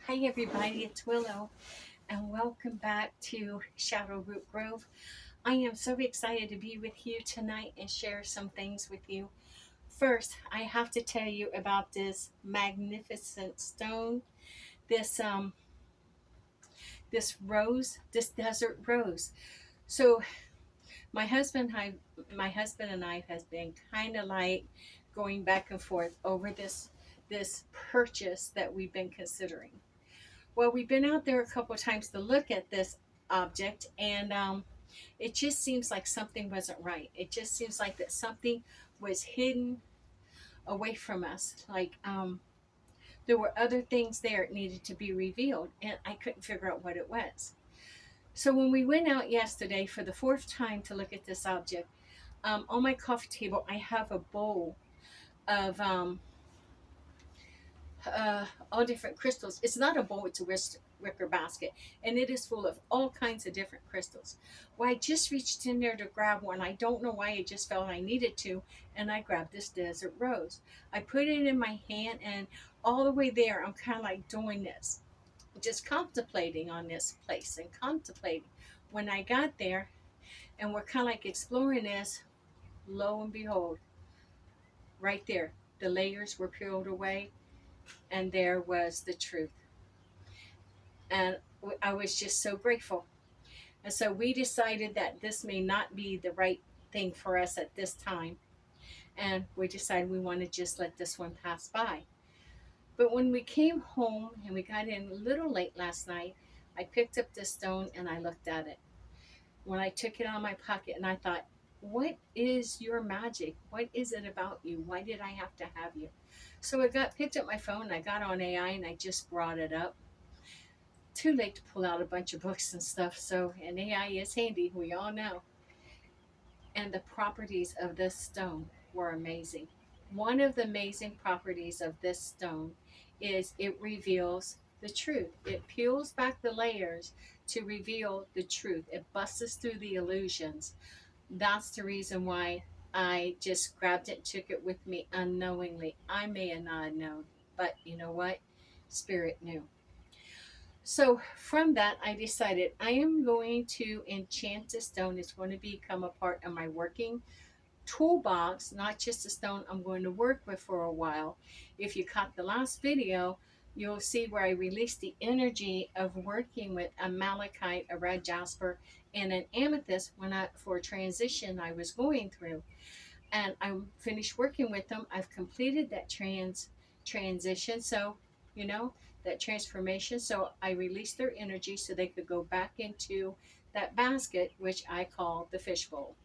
Hi everybody, it's Willow and welcome back to Shadow Root Grove. I am so excited to be with you tonight and share some things with you. First, I have to tell you about this magnificent stone, this this rose, this desert rose. So my husband and I has been kind of like going back and forth over this purchase that we've been considering. Well, we've been out there a couple of times to look at this object, and it just seems like something wasn't right. It just seems like that something was hidden away from us. Like there were other things there that needed to be revealed, and I couldn't figure out what it was. So when we went out yesterday for the fourth time to look at this object, on my coffee table I have a bowl of all different crystals. It's not a bowl, it's a wicker basket, and it is full of all kinds of different crystals. Well, I just reached in there to grab one. I don't know why, I just felt I needed to, and I grabbed this desert rose. I put it in my hand, and all the way there, I'm kind of like doing this, just contemplating on this place and contemplating. When I got there, and we're kind of like exploring this, lo and behold, right there, the layers were peeled away, and there was the truth. And I was just so grateful. And so we decided that this may not be the right thing for us at this time. And we decided we want to just let this one pass by. But when we came home and we got in a little late last night, I picked up this stone and I looked at it. When I took it out of my pocket and I thought, what is your magic? What is it about you? Why did I have to have you? So I picked up my phone, I got on AI and I just brought it up. Too late to pull out a bunch of books and stuff. So, and AI is handy, we all know. And the properties of this stone were amazing. One of the amazing properties of this stone is it reveals the truth. It peels back the layers to reveal the truth. It busts through the illusions. That's the reason why I just grabbed it and took it with me unknowingly. I may have not known, but you know what? Spirit knew. So from that, I decided I am going to enchant the stone. It's going to become a part of my working toolbox, not just a stone I'm going to work with for a while. If you caught the last video, you'll see where I released the energy of working with a malachite, a red jasper, and an amethyst for a transition I was going through. And I finished working with them. I've completed that transition. So, you know, that transformation. So I released their energy so they could go back into that basket, which I call the fishbowl.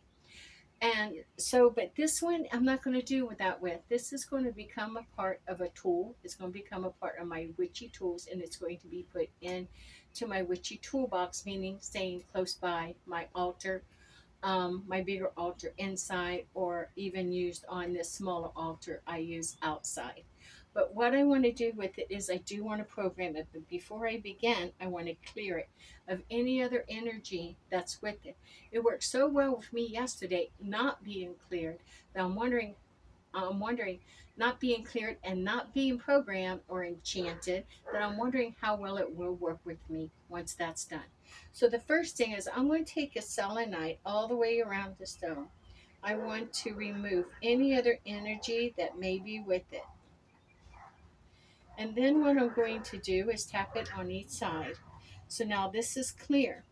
And so, but this one I'm not going to do that with. This is going to become a part of a tool. It's going to become a part of my witchy tools, and it's going to be put in to my witchy toolbox, meaning staying close by my altar, my bigger altar inside, or even used on this smaller altar I use outside. But what I want to do with it is I do want to program it. But before I begin, I want to clear it of any other energy that's with it. It worked so well with me yesterday, not being cleared, that I'm wondering, not being cleared and not being programmed or enchanted, that I'm wondering how well it will work with me once that's done. So the first thing is I'm going to take a selenite all the way around the stone. I want to remove any other energy that may be with it. And then what I'm going to do is tap it on each side. So now this is clear.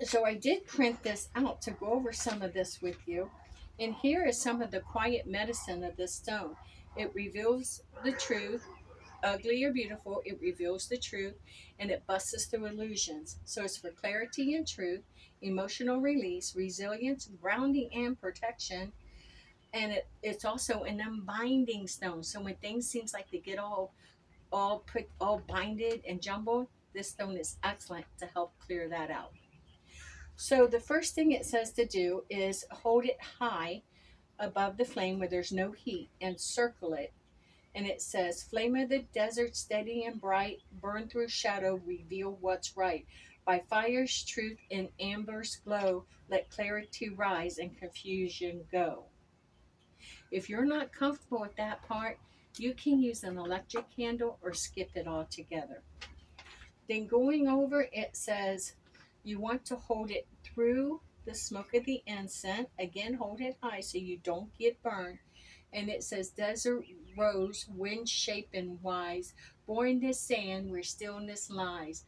So I did print this out to go over some of this with you. And here is some of the quiet medicine of this stone. It reveals the truth, ugly or beautiful, it reveals the truth, and it busts through illusions. So it's for clarity and truth, emotional release, resilience, grounding, and protection. And it's also an unbinding stone. So when things seems like they get all binded and jumbled, this stone is excellent to help clear that out. So the first thing it says to do is hold it high above the flame where there's no heat and circle it. And it says, flame of the desert, steady and bright, burn through shadow, reveal what's right. By fire's truth in amber's glow, let clarity rise and confusion go. If you're not comfortable with that part, You can use an electric candle or skip it altogether. Then going over, it says you want to hold it through the smoke of the incense. Again, hold it high so you don't get burned. And it says, Desert Rose, wind shapen wise, born to sand where stillness lies.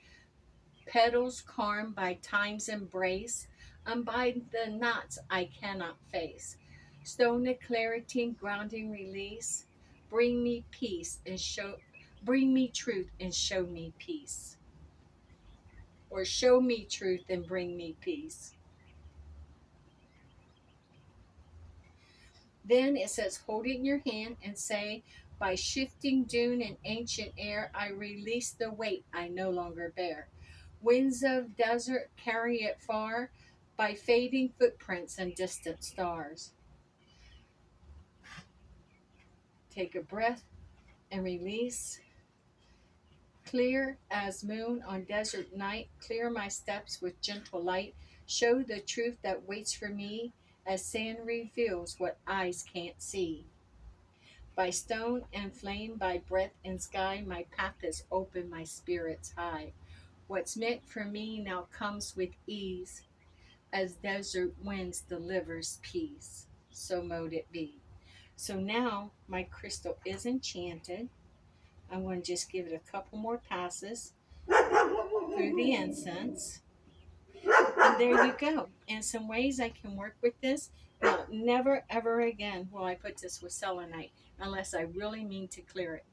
Petals carmed by time's embrace, unbind the knots I cannot face. Stone of clarity, grounding release, bring me peace and show, bring me truth and show me peace. Or show me truth and bring me peace. Then it says, hold it in your hand and say, by shifting dune and ancient air, I release the weight I no longer bear. Winds of desert carry it far by fading footprints and distant stars. Take a breath and release. Clear as moon on desert night, clear my steps with gentle light. Show the truth that waits for me as sand reveals what eyes can't see. By stone and flame, by breath and sky, my path is open, my spirit's high. What's meant for me now comes with ease, as desert winds delivers peace. So mote it be. So now my crystal is enchanted. I'm going to just give it a couple more passes through the incense. And there you go. And some ways I can work with this. Now, never ever again will I put this with selenite unless I really mean to clear it.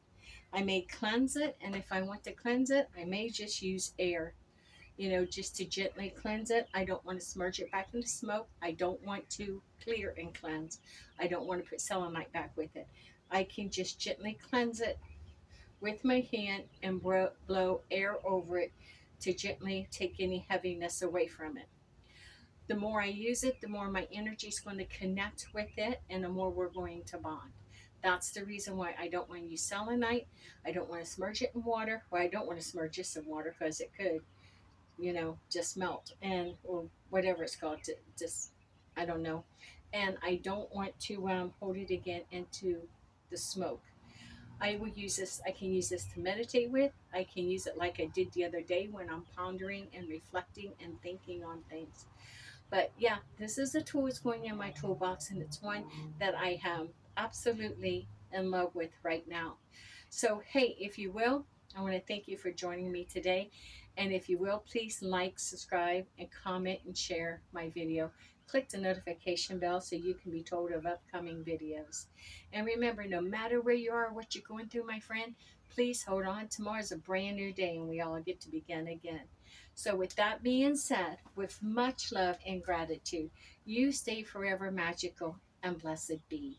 I may cleanse it, and if I want to cleanse it, I may just use air, just to gently cleanse it. I don't want to smudge it back into smoke. I don't want to clear and cleanse. I don't want to put selenite back with it. I can just gently cleanse it with my hand and blow air over it to gently take any heaviness away from it. The more I use it, the more my energy is going to connect with it and the more we're going to bond. That's the reason why I don't want to use selenite. I don't want to submerge it in water. Well, I don't want to submerge this in water because it could, just melt and or whatever it's called. Just I don't know. And I don't want to hold it again into the smoke. I will use this. I can use this to meditate with. I can use it like I did the other day when I'm pondering and reflecting and thinking on things. But yeah, this is a tool that's going in my toolbox, and it's one that I am absolutely in love with right now. So, hey, if you will, I want to thank you for joining me today. And if you will, please like, subscribe, and comment and share my video. Click the notification bell so you can be told of upcoming videos. And remember, no matter where you are, what you're going through, my friend, please hold on. Tomorrow's a brand new day, and we all get to begin again. So, with that being said, with much love and gratitude, you stay forever magical and blessed be.